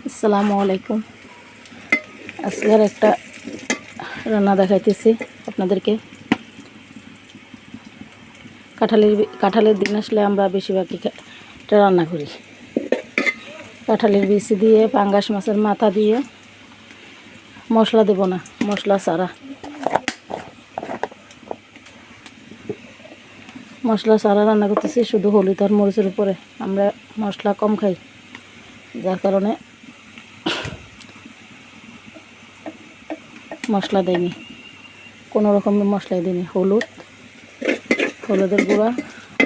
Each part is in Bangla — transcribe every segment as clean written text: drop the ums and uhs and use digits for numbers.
আসসালামু আলাইকুম। আজকের একটা রান্না দেখাইতেছি আপনাদেরকে। কাঁঠালের দিন আসলে আমরা বেশিরভাগই এটা রান্না করি। কাঁঠালের বিচি দিয়ে পাঙ্গাস মাছের মাথা দিয়ে, মশলা দেব না, মশলা ছাড়া রান্না করতেছি, শুধু হলুদ আর মরিচের উপরে। আমরা মশলা কম খাই, যার কারণে মশলা দেয়নি, কোনো রকমের মশলাই দিইনি। হলুদের গুঁড়া,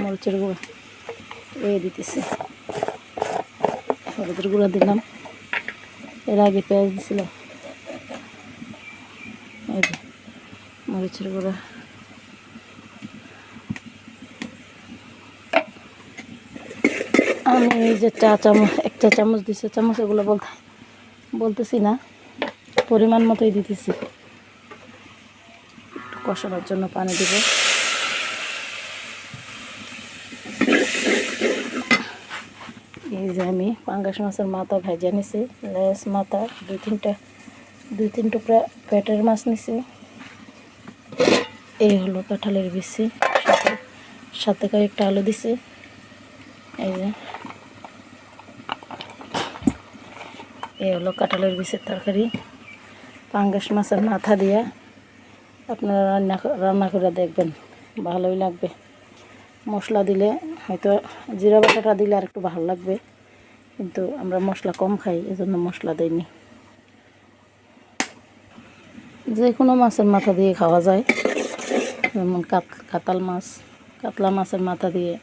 মরিচের গুঁড়া দিতেছি। হলুদের গুঁড়া দিলাম, এর আগে পেঁয়াজ দিছিলাম। এই যে মরিচের গুঁড়া, আমি এই যে এক চা চামচ দিছি, চামচ এগুলো বলতেছি না, পরিমাণ মতোই দিতেছি। কষানোর জন্য পানি দিব। এই যে আমি পাঙ্গাস মাছের মাথা ভেজে নিছি, লেজ মাথা দুই তিন টুকরা পেটের মাছ নিছি। এই হলো কাঁঠালের বিচি, সাথে কয়েকটা আলু দিছি। এই যে এই হলো কাঁঠালের বিচির তরকারি, পাঙ্গাস মাছের মাথা দিয়া। আপনারা রান্না করে দেখবেন, ভালোই লাগবে। মশলা দিলে হয়তো জিরা বাটাটা দিলে আর একটু ভালো লাগবে, কিন্তু আমরা মশলা কম খাই, এজন্য মশলা দেইনি। যে কোনো মাছের মাথা দিয়ে খাওয়া যায়, যেমন কাতলা মাছের মাথা দিয়ে।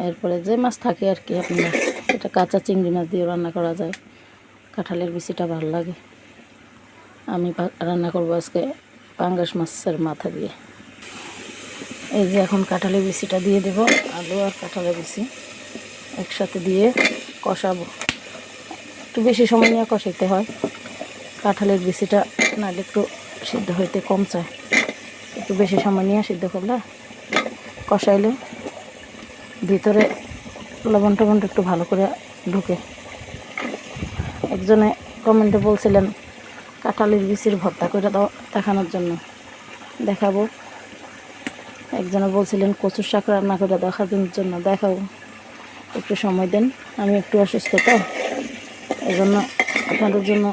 এরপরে যে মাছ থাকে আর কি, আপনার এটা কাঁচা চিংড়ি মাছ দিয়ে রান্না করা যায়। কাঁঠালের বিচিটা ভালো লাগে। আমি রান্না করব আজকে পাঙ্গাস মাছের মাথা দিয়ে। এই যে এখন কাঁঠালের বিচিটা দিয়ে দেব, আলু আর কাঁঠালের বিচি একসাথে দিয়ে কষাবো। একটু বেশি সময় নিয়ে কষাইতে হয়, কাঁঠালের বিচিটা নাহলে একটু সিদ্ধ হইতে কম চায়। একটু বেশি সময় নিয়ে সিদ্ধ করলে, কষাইলে ভিতরে লবণ টবণ একটু ভালো করে ঢুকে। একজনে কমেন্টে বলছিলেন কাঁঠালের বিচির ভর্তা করে দেখানোর জন্য, দেখাবো। একজনে বলছিলেন কচুর শাক রান্না করে দেখানোর জন্য, দেখাবো। একটু সময় দেন, আমি একটু অসুস্থ, তো এই জন্য আপনাদের জন্য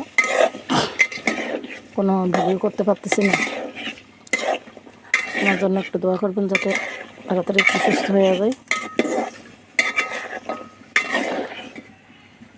কোনো ভিডিও করতে পারতেছি না। আমার জন্য একটু দোয়া করবেন, যাতে তাড়াতাড়ি একটু সুস্থ হয়ে যায়।